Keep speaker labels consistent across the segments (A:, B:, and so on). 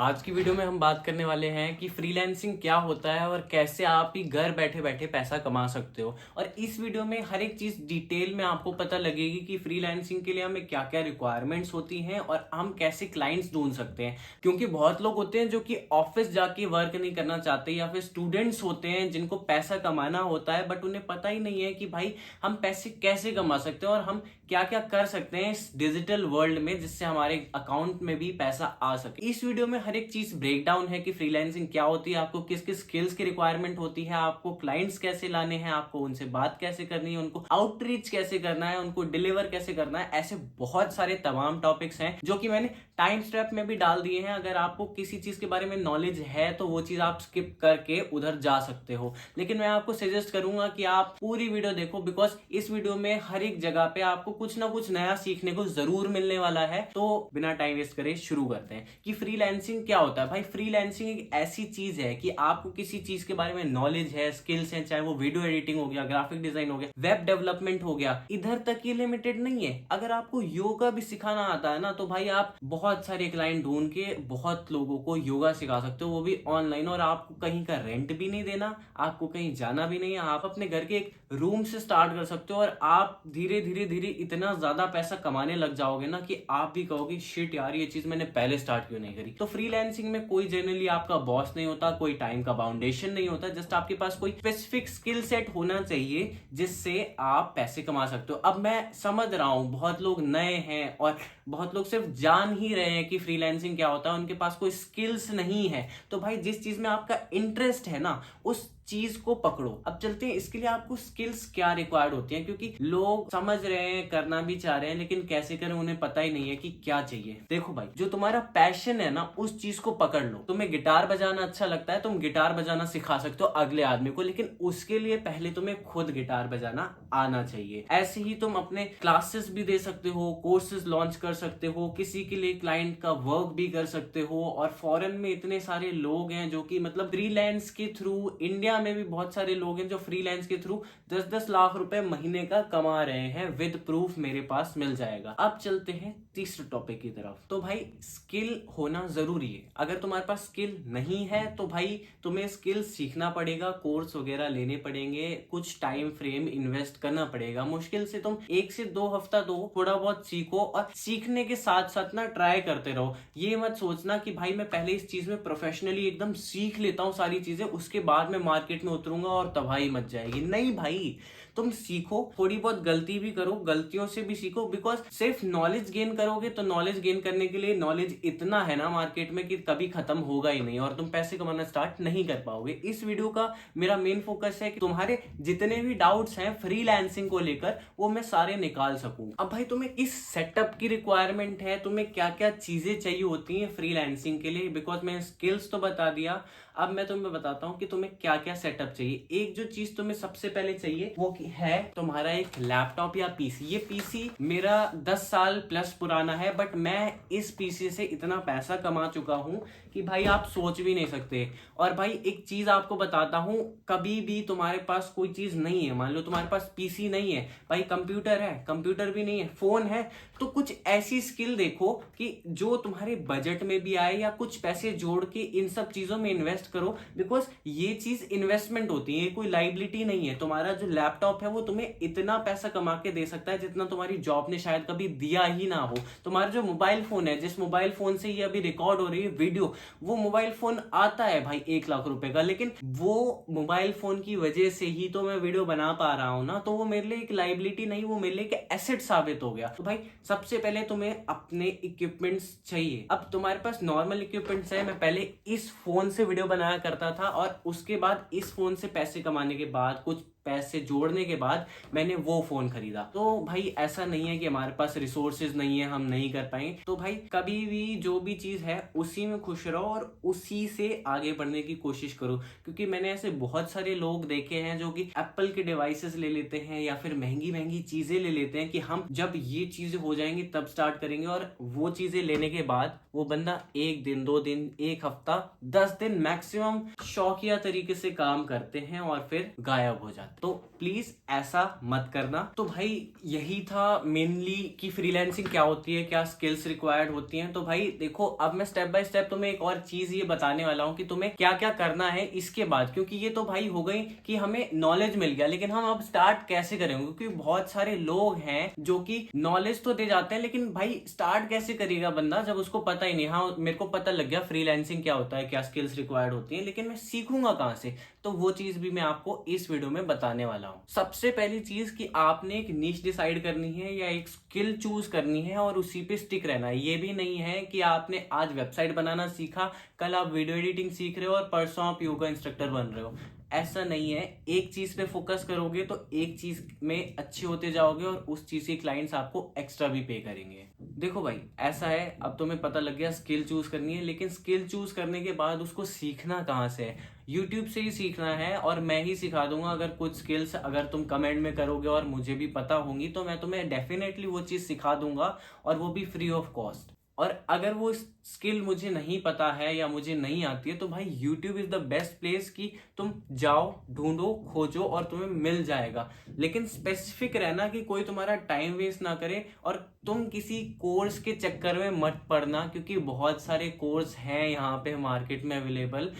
A: आज की वीडियो में हम बात करने वाले हैं कि फ्रीलांसिंग क्या होता है और कैसे आप ही घर बैठे बैठे पैसा कमा सकते हो। और इस वीडियो में हर एक चीज डिटेल में आपको पता लगेगी कि फ्रीलांसिंग के लिए हमें क्या क्या रिक्वायरमेंट्स होती हैं और हम कैसे क्लाइंट्स ढूंढ सकते हैं। क्योंकि बहुत लोग होते हैं जो कि ऑफिस जाके वर्क नहीं करना चाहते, या फिर स्टूडेंट्स होते हैं जिनको पैसा कमाना होता है बट उन्हें पता ही नहीं है कि भाई हम पैसे कैसे कमा सकते हैं और हम क्या क्या कर सकते हैं इस डिजिटल वर्ल्ड में जिससे हमारे अकाउंट में भी पैसा आ सके। इस वीडियो में हर एक चीज ब्रेक डाउन है कि फ्रीलांसिंग क्या होती है, आपको किस किस स्किल्स की रिक्वायरमेंट होती है, आपको क्लाइंट्स कैसे लाने हैं, आपको उनसे बात कैसे करनी है, उनको आउटरीच कैसे करना है, उनको डिलीवर कैसे करना है। ऐसे बहुत सारे तमाम टॉपिक्स हैं जो कि मैंने टाइम स्टेप में भी डाल दिए हैं। अगर आपको किसी चीज के बारे में नॉलेज है तो वो चीज आप स्किप करके उधर जा सकते हो, लेकिन मैं आपको सजेस्ट करूंगा कि आप पूरी वीडियो देखो, बिकॉज इस वीडियो में हर एक जगह पे आपको कुछ ना कुछ नया सीखने को जरूर मिलने वाला है। तो बिना टाइम वेस्ट करे शुरू करते हैं कि फ्रीलांसिंग क्या होता है। भाई फ्रीलांसिंग एक ऐसी चीज है कि आपको किसी चीज के बारे में नॉलेज है, स्किल्स है, चाहे वो वीडियो एडिटिंग हो गया, ग्राफिक डिजाइन हो गया, वेब डेवलपमेंट हो गया, इधर तक ये लिमिटेड नहीं है। अगर आपको योगा भी सिखाना आता है ना तो भाई आप बहुत सारे क्लाइंट ढूंढ के बहुत लोगों को योगा सिखा सकते हो, वो भी ऑनलाइन। और आपको कहीं का रेंट भी नहीं देना, आपको कहीं जाना भी नहीं है, आप अपने घर के एक रूम से स्टार्ट कर सकते हो और आप धीरे धीरे धीरे इतना ज्यादा पैसा कमाने लग जाओगे ना कि आप भी कहोगे शिट यार ये चीज मैंने पहले स्टार्ट क्यों नहीं करी। तो फ्रीलांसिंग में कोई जनरली आपका बॉस नहीं होता, कोई टाइम का बाउंडेशन नहीं होता, जस्ट आपके पास कोई स्पेसिफिक स्किल सेट होना चाहिए जिससे आप पैसे कमा सकते हो। अब मैं समझ रहा हूं बहुत लोग नए हैं और बहुत लोग सिर्फ जान ही रहे हैं कि फ्रीलांसिंग क्या होता है, उनके पास कोई स्किल्स नहीं है। तो भाई जिस चीज में आपका इंटरेस्ट है ना उस चीज को पकड़ो। अब चलते हैं इसके लिए आपको स्किल्स क्या रिक्वायर्ड होती हैं, क्योंकि लोग समझ रहे हैं, करना भी चाह रहे हैं, लेकिन कैसे करें उन्हें पता ही नहीं है कि क्या चाहिए। देखो भाई जो तुम्हारा पैशन है ना उस चीज को पकड़ लो। तुम्हें गिटार बजाना अच्छा लगता है, तुम गिटार बजाना सिखा सकते हो अगले आदमी को, लेकिन उसके लिए पहले तुम्हें खुद गिटार बजाना आना चाहिए। ऐसे ही तुम अपने क्लासेस भी दे सकते हो, कोर्सेज लॉन्च कर सकते हो, किसी के लिए क्लाइंट का वर्क भी कर सकते हो। और फॉरेन में इतने सारे लोग हैं जो कि मतलब फ्रीलांस के थ्रू, इंडिया में भी बहुत सारे लोग हैं जो फ्रीलांस के थ्रू 10-10 लाख रुपए महीने का कमा रहे हैं, विद प्रूफ मेरे पास मिल जाएगा। अब चलते हैं तीसरे टॉपिक की तरफ। तो भाई स्किल होना जरूरी है। अगर तुम्हारे पास स्किल नहीं है तो भाई तुम्हें स्किल सीखना पड़ेगा, कोर्स वगैरह लेने पड़ेंगे, कुछ टाइम फ्रेम इन्वेस्ट करना पड़ेगा। मुश्किल से तुम 1 से 2 हफ्ता दो, थोड़ा बहुत सीखो और सीखने के साथ साथ ना ट्राई करते रहो। ये मत सोचना कि भाई मैं पहले इस चीज में प्रोफेशनली एकदम सीख लेता हूँ सारी चीजें, उसके बाद मैं मार्केट में उतरूंगा और तबाही मच जाएगी। नहीं भाई, तुम सीखो, थोड़ी बहुत गलती भी करो, गलतियों से भी सीखो। बिकॉज सिर्फ नॉलेज गेन करोगे तो नॉलेज गेन करने के लिए नॉलेज इतना है ना मार्केट में कि कभी खत्म होगा ही नहीं और तुम पैसे कमाना स्टार्ट नहीं कर पाओगे। इस वीडियो का मेरा मेन फोकस है कि तुम्हारे जितने भी डाउट्स हैं फ्रीलांसिंग को लेकर वो मैं सारे निकाल सकूं। अब भाई तुम्हें इस सेटअप की रिक्वायरमेंट है, तुम्हें क्या क्या चीजें चाहिए होती हैं फ्रीलांसिंग के लिए। बिकॉज मैं स्किल्स तो बता दिया, अब मैं तुम्हें बताता हूँ कि तुम्हें क्या क्या सेटअप चाहिए। एक जो चीज तुम्हें सबसे पहले चाहिए वो है तुम्हारा एक लैपटॉप या पीसी। ये पीसी मेरा 10 साल प्लस पुराना है, बट मैं इस पीसी से इतना पैसा कमा चुका हूं कि भाई आप सोच भी नहीं सकते। और भाई एक चीज आपको बताता हूं, कभी भी तुम्हारे पास कोई चीज नहीं है, मान लो तुम्हारे पास पीसी नहीं है, भाई कंप्यूटर है, कंप्यूटर भी नहीं है, फोन है, तो कुछ ऐसी स्किल देखो कि जो तुम्हारे बजट में भी आए, या कुछ पैसे जोड़ के इन सब चीजों में इन्वेस्ट करो। बिकॉज ये चीज इन्वेस्टमेंट होती है, कोई लाइबिलिटी नहीं है। तुम्हारा जो लैपटॉप है वो तुम्हें इतना पैसा कमा के दे सकता है जितना तुम्हारी जॉब ने शायद कभी दिया ही ना हो। तुम्हारा जो मोबाइल फोन है, जिस मोबाइल फोन से ये अभी रिकॉर्ड हो रही है वीडियो, वो मोबाइल फोन आता है भाई 1 लाख रुपए का, लेकिन वो मोबाइल फोन की वजह से ही तो मैं वीडियो बना पा रहा हूं ना। तो वो मेरे लिए एक लाइबिलिटी नहीं, वो मेरे लिए एक एसेट साबित हो गया। तो भाई सबसे पहले तुम्हें अपने इक्विपमेंट्स चाहिए। अब तुम्हारे पास नॉर्मल इक्विपमेंट्स है, मैं पहले इस फोन से वीडियो बनाया करता था और उसके बाद इस फोन से पैसे कमाने के बाद, कुछ पैसे जोड़ने के बाद मैंने वो फोन खरीदा। तो भाई ऐसा नहीं है कि हमारे पास रिसोर्सेज नहीं है, हम नहीं कर पाए। तो भाई कभी भी जो भी चीज है उसी में खुश रहो और उसी से आगे बढ़ने की कोशिश करो। क्योंकि मैंने ऐसे बहुत सारे लोग देखे हैं जो कि एप्पल के डिवाइसेस ले लेते हैं या फिर महंगी महंगी चीजें ले लेते हैं कि हम जब ये चीजें हो जाएंगी तब स्टार्ट करेंगे, और वो चीजें लेने के बाद वो बंदा 1 दिन 2 दिन 1 हफ्ता 10 दिन मैक्सिमम शौकिया तरीके से काम करते हैं और फिर गायब हो जाते हैं। तो प्लीज ऐसा मत करना। तो भाई यही था मेनली कि फ्रीलांसिंग क्या होती है, क्या स्किल्स रिक्वायर्ड होती हैं। तो भाई देखो, अब मैं स्टेप बाय स्टेप तुम्हें एक और चीज ये बताने वाला हूँ कि तुम्हें क्या क्या करना है इसके बाद, क्योंकि ये तो भाई हो गई कि हमें नॉलेज मिल गया, लेकिन हम अब स्टार्ट कैसे करेंगे, क्योंकि बहुत सारे लोग हैं जो कि नॉलेज तो दे जाते हैं, लेकिन भाई स्टार्ट कैसे करेगा बंदा जब उसको पता ही नहीं। हाँ, मेरे को पता लग गया फ्रीलांसिंग क्या होता है, क्या स्किल्स रिक्वायर्ड होती हैं, लेकिन मैं सीखूंगा कहाँ से? तो वो चीज भी मैं आपको इस वीडियो में बताने वाला हूँ। सबसे पहली चीज कि आपने एक नीश डिसाइड करनी है या एक स्किल चूज करनी है और उसी पे स्टिक रहना है। ये भी नहीं है कि आपने आज वेबसाइट बनाना सीखा, कल आप वीडियो एडिटिंग सीख रहे हो और परसों आप योगा इंस्ट्रक्टर बन रहे हो। ऐसा नहीं है। एक चीज पे फोकस करोगे तो एक चीज में अच्छे होते जाओगे और उस चीज के क्लाइंट्स आपको एक्स्ट्रा भी पे करेंगे। देखो भाई, ऐसा है, अब तुम्हें पता लग गया स्किल चूज करनी है, लेकिन स्किल चूज करने के बाद उसको सीखना कहाँ से है? यूट्यूब से ही सीखना है और मैं ही सिखा दूंगा। अगर कुछ स्किल्स अगर तुम कमेंट में करोगे और मुझे भी पता होंगी तो मैं तुम्हें डेफिनेटली वो चीज सिखा दूंगा, और वो भी फ्री ऑफ कॉस्ट। और अगर वो स्किल मुझे नहीं पता है या मुझे नहीं आती है तो भाई YouTube is the best place कि तुम जाओ, ढूंढो, खोजो और तुम्हें मिल जाएगा। लेकिन स्पेसिफिक रहना कि कोई तुम्हारा टाइम वेस्ट ना करे, और तुम किसी कोर्स के चक्कर में मत पड़ना, क्योंकि बहुत सारे कोर्स हैं यहाँ पे मार्केट में अवेलेबल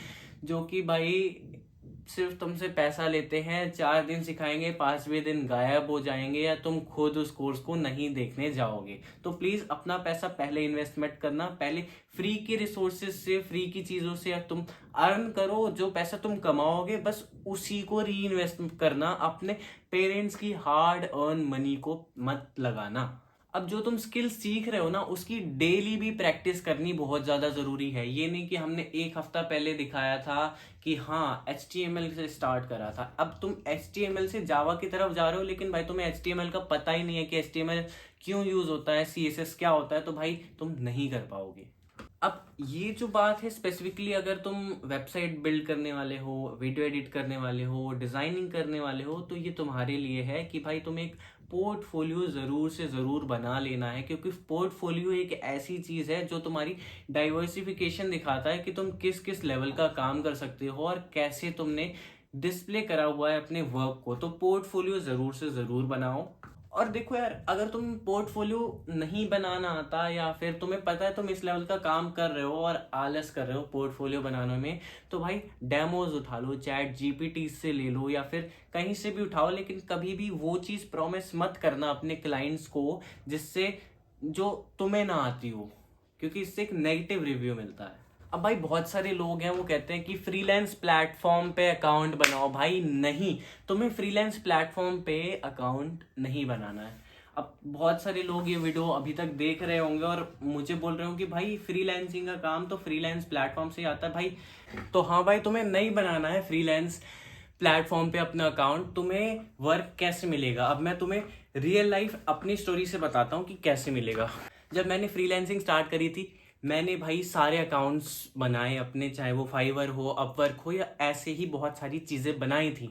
A: जो कि भाई सिर्फ तुमसे पैसा लेते हैं, 4 दिन सिखाएंगे, 5वें दिन गायब हो जाएंगे या तुम खुद उस कोर्स को नहीं देखने जाओगे। तो प्लीज अपना पैसा पहले इन्वेस्टमेंट करना, पहले फ्री के रिसोर्सेज से, फ्री की चीजों से तुम अर्न करो। जो पैसा तुम कमाओगे बस उसी को री इन्वेस्ट करना, अपने पेरेंट्स की हार्ड अर्न मनी को मत लगाना। अब जो तुम स्किल सीख रहे हो ना, उसकी डेली भी प्रैक्टिस करनी बहुत ज़्यादा ज़रूरी है। ये नहीं कि हमने एक हफ्ता पहले दिखाया था कि हाँ HTML से स्टार्ट करा था, अब तुम HTML से जावा की तरफ जा रहे हो, लेकिन भाई तुम्हें HTML का पता ही नहीं है कि HTML क्यों यूज़ होता है, CSS क्या होता है, तो भाई तुम नहीं कर पाओगे। अब ये जो बात है स्पेसिफिकली, अगर तुम वेबसाइट बिल्ड करने वाले हो, वीडियो एडिट करने वाले हो, डिजाइनिंग करने वाले हो, तो ये तुम्हारे लिए है कि भाई तुम एक पोर्टफोलियो ज़रूर से ज़रूर बना लेना है, क्योंकि पोर्टफोलियो एक ऐसी चीज़ है जो तुम्हारी डाइवर्सिफिकेशन दिखाता है कि तुम किस किस लेवल का काम कर सकते हो और कैसे तुमने डिस्प्ले करा हुआ है अपने वर्क को। तो पोर्टफोलियो ज़रूर से ज़रूर बनाओ। और देखो यार, अगर तुम पोर्टफोलियो नहीं बनाना आता या फिर तुम्हें पता है तुम इस लेवल का काम कर रहे हो और आलस कर रहे हो पोर्टफोलियो बनाने में, तो भाई डेमोज उठा लो, चैट GPT से ले लो या फिर कहीं से भी उठाओ, लेकिन कभी भी वो चीज़ प्रॉमिस मत करना अपने क्लाइंट्स को जिससे जो तुम्हें ना आती हो, क्योंकि इससे एक नेगेटिव रिव्यू मिलता है। अब भाई बहुत सारे लोग हैं वो कहते हैं कि फ्रीलांस प्लेटफॉर्म पे अकाउंट बनाओ। भाई नहीं, तुम्हें फ्रीलांस प्लेटफॉर्म पे अकाउंट नहीं बनाना है। अब बहुत सारे लोग ये वीडियो अभी तक देख रहे होंगे और मुझे बोल रहे हो कि भाई फ्रीलांसिंग का काम तो फ्रीलांस प्लेटफॉर्म से आता है। भाई तो हाँ भाई, तुम्हें नहीं बनाना है फ्रीलांस प्लेटफॉर्म पे अपना अकाउंट। तुम्हें वर्क कैसे मिलेगा? अब मैं तुम्हें रियल लाइफ अपनी स्टोरी से बताता हूँ कि कैसे मिलेगा। जब मैंने फ्रीलांसिंग स्टार्ट करी थी, मैंने भाई सारे अकाउंट्स बनाए अपने, चाहे वो फाइवर हो, अपवर्क हो, या ऐसे ही बहुत सारी चीज़ें बनाई थी।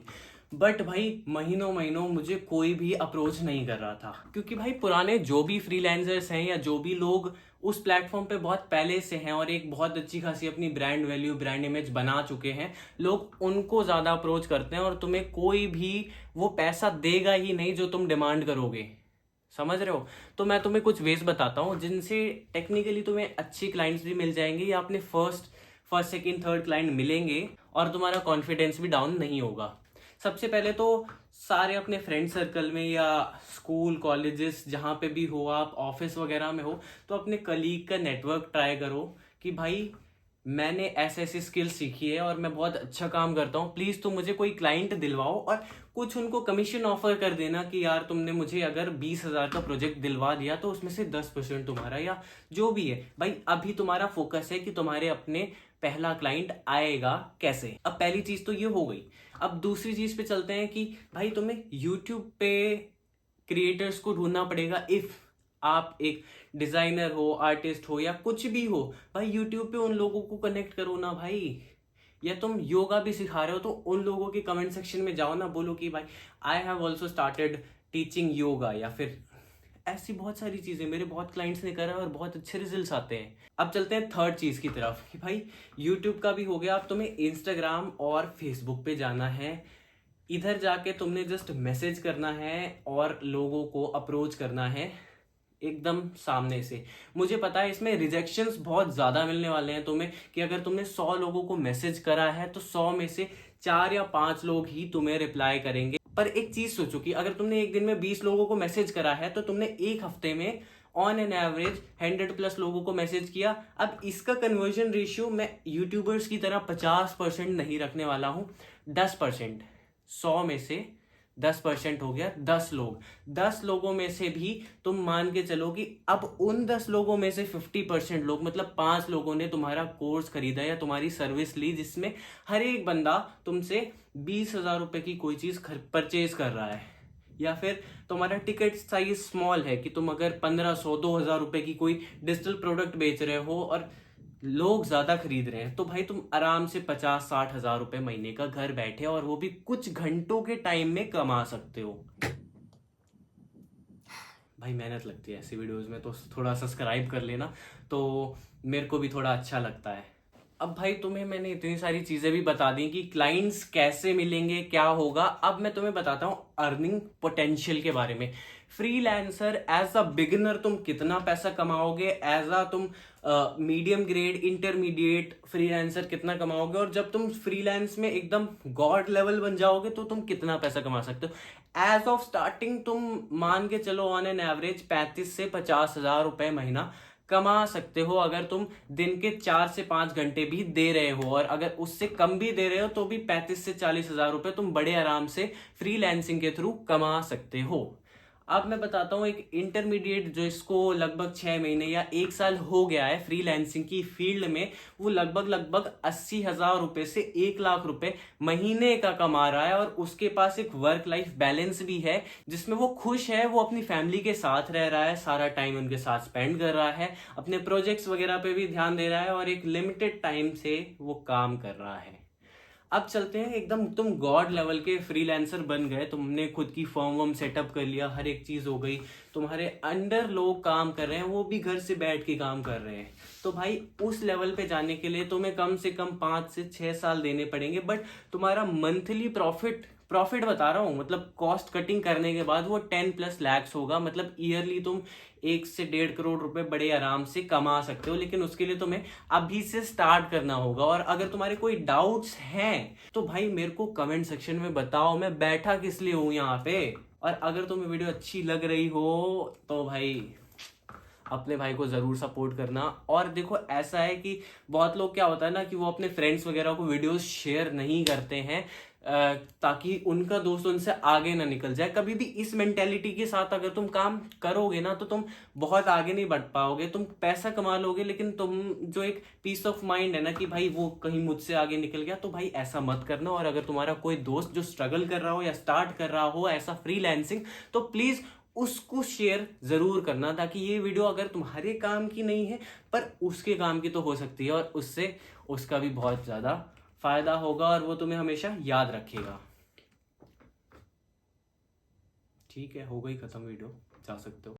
A: बट भाई महीनों महीनों मुझे कोई भी अप्रोच नहीं कर रहा था, क्योंकि भाई पुराने जो भी फ्रीलांसर्स हैं या जो भी लोग उस प्लेटफॉर्म पे बहुत पहले से हैं और एक बहुत अच्छी खासी अपनी ब्रांड वैल्यू, ब्रांड इमेज बना चुके हैं, लोग उनको ज़्यादा अप्रोच करते हैं और तुम्हें कोई भी वो पैसा देगा ही नहीं जो तुम डिमांड करोगे। समझ रहे हो? तो मैं तुम्हें कुछ वेज बताता हूँ जिनसे टेक्निकली तुम्हें अच्छी क्लाइंट्स भी मिल जाएंगे या अपने फर्स्ट सेकंड थर्ड क्लाइंट मिलेंगे और तुम्हारा कॉन्फिडेंस भी डाउन नहीं होगा। सबसे पहले तो सारे अपने फ्रेंड सर्कल में या स्कूल कॉलेजेस जहाँ पे भी हो, आप ऑफिस वगैरह में हो, तो अपने कलीग का नेटवर्क ट्राई करो कि भाई मैंने ऐसे ऐसी स्किल सीखी है और मैं बहुत अच्छा काम करता हूँ, प्लीज़ तुम मुझे कोई क्लाइंट दिलवाओ। और कुछ उनको कमीशन ऑफर कर देना कि यार तुमने मुझे अगर 20,000 का प्रोजेक्ट दिलवा दिया तो उसमें से 10% तुम्हारा, या जो भी है। भाई अभी तुम्हारा फोकस है कि तुम्हारे अपने पहला क्लाइंट आएगा कैसे। अब पहली चीज़ तो ये हो गई। अब दूसरी चीज़ पे चलते हैं कि भाई तुम्हें यूट्यूब पे क्रिएटर्स को ढूंढना पड़ेगा। इफ़ आप एक डिजाइनर हो, आर्टिस्ट हो या कुछ भी हो, भाई यूट्यूब पे उन लोगों को कनेक्ट करो ना भाई। या तुम योगा भी सिखा रहे हो तो उन लोगों के कमेंट सेक्शन में जाओ ना, बोलो कि भाई I have also started teaching yoga, या फिर ऐसी बहुत सारी चीजें मेरे बहुत क्लाइंट्स ने करा और बहुत अच्छे रिजल्ट्स आते हैं। अब चलते हैं थर्ड चीज की तरफ कि भाई यूट्यूब का भी हो गया, अब तुम्हें इंस्टाग्राम और फेसबुक पे जाना है। इधर जाके तुमने जस्ट मैसेज करना है और लोगों को अप्रोच करना है एकदम सामने से। मुझे पता है इसमें रिजेक्शंस बहुत ज्यादा मिलने वाले हैं तुम्हें, कि अगर तुमने 100 लोगों को मैसेज करा है तो 100 में से 4 या 5 लोग ही तुम्हें रिप्लाई करेंगे। पर एक चीज सोचो कि अगर तुमने एक दिन में 20 लोगों को मैसेज करा है तो तुमने एक हफ्ते में ऑन एन एवरेज 100+ लोगों को मैसेज किया। अब इसका कन्वर्जन रेशियो मैं यूट्यूबर्स की तरह 50% नहीं रखने वाला हूं, 10%। 100 में से 10% हो गया 10 लोग। 10 लोगों में से भी तुम मान के चलो कि अब उन 10 लोगों में से 50% लोग, मतलब 5 लोगों ने तुम्हारा कोर्स खरीदा या तुम्हारी सर्विस ली, जिसमें हर एक बंदा तुमसे 20,000 रुपए की कोई चीज परचेज कर रहा है। या फिर तुम्हारा टिकट साइज स्मॉल है कि तुम अगर 1500 2,000 रुपए की कोई डिजिटल प्रोडक्ट बेच रहे हो और लोग ज्यादा खरीद रहे हैं, तो भाई तुम आराम से 50-60 हजार रुपए महीने का घर बैठे और वो भी कुछ घंटों के टाइम में कमा सकते हो। भाई मेहनत लगती है ऐसी वीडियोस में, तो थोड़ा सब्सक्राइब कर लेना तो मेरे को भी थोड़ा अच्छा लगता है। अब भाई तुम्हें मैंने इतनी सारी चीजें भी बता दी कि क्लाइंट्स कैसे मिलेंगे, क्या होगा। अब मैं तुम्हें बताता हूँ अर्निंग पोटेंशियल के बारे में। फ्रीलांसर एज अ बिगिनर तुम कितना पैसा कमाओगे, एज अ तुम मीडियम ग्रेड इंटरमीडिएट फ्रीलांसर कितना कमाओगे, और जब तुम फ्रीलांस में एकदम गॉड लेवल बन जाओगे तो तुम कितना पैसा कमा सकते हो। एज ऑफ स्टार्टिंग तुम मान के चलो ऑन एन एवरेज 35 से 50 हजार रुपए महीना कमा सकते हो, अगर तुम दिन के 4 से 5 घंटे भी दे रहे हो। और अगर उससे कम भी दे रहे हो तो भी 35 से 40 हजार रुपए तुम बड़े आराम से फ्रीलांसिंग के थ्रू कमा सकते हो। अब मैं बताता हूँ एक इंटरमीडिएट जो इसको लगभग 6 महीने या 1 साल हो गया है फ्रीलांसिंग की फील्ड में, वो लगभग 80,000 रुपए से 1 लाख रुपए महीने का कमा रहा है। और उसके पास एक वर्क लाइफ बैलेंस भी है जिसमें वो खुश है, वो अपनी फैमिली के साथ रह रहा है, सारा टाइम उनके साथ स्पेंड कर रहा है, अपने प्रोजेक्ट्स वगैरह पे भी ध्यान दे रहा है और एक लिमिटेड टाइम से वो काम कर रहा है। अब चलते हैं एकदम, तुम गॉड लेवल के फ्रीलांसर बन गए, तुमने खुद की फर्म वर्म सेटअप कर लिया, हर एक चीज हो गई, तुम्हारे अंडर लोग काम कर रहे हैं, वो भी घर से बैठ के काम कर रहे हैं। तो भाई उस लेवल पे जाने के लिए तुम्हें कम से कम 5 से 6 साल देने पड़ेंगे। बट तुम्हारा मंथली प्रॉफिट बता रहा हूँ, मतलब कॉस्ट कटिंग करने के बाद वो 10+ लैक्स होगा। मतलब ईयरली तुम 1 से 1.5 करोड़ रुपए बड़े आराम से कमा सकते हो। लेकिन उसके लिए तुम्हें अभी से स्टार्ट करना होगा। और अगर तुम्हारे कोई डाउट्स हैं तो भाई मेरे को कमेंट सेक्शन में बताओ, मैं बैठा किस लिए हूं यहाँ पे। और अगर तुम्हें वीडियो अच्छी लग रही हो तो भाई अपने भाई को जरूर सपोर्ट करना। और देखो ऐसा है कि बहुत लोग क्या होता है ना कि वो अपने फ्रेंड्स वगैरह को वीडियोस शेयर नहीं करते हैं ताकि उनका दोस्त उनसे आगे ना निकल जाए। कभी भी इस मेंटेलिटी के साथ अगर तुम काम करोगे ना तो तुम बहुत आगे नहीं बढ़ पाओगे। तुम पैसा कमा लोगे लेकिन तुम जो एक पीस ऑफ माइंड है ना कि भाई वो कहीं मुझसे आगे निकल गया, तो भाई ऐसा मत करना। और अगर तुम्हारा कोई दोस्त जो स्ट्रगल कर रहा हो या स्टार्ट कर रहा हो ऐसा फ्रीलांसिंग, तो प्लीज उसको शेयर जरूर करना, ताकि ये वीडियो अगर तुम्हारे काम की नहीं है पर उसके काम की तो हो सकती है और उससे उसका भी बहुत ज्यादा फायदा होगा और वो तुम्हें हमेशा याद रखेगा। ठीक है, हो गई खत्म वीडियो, जा सकते हो।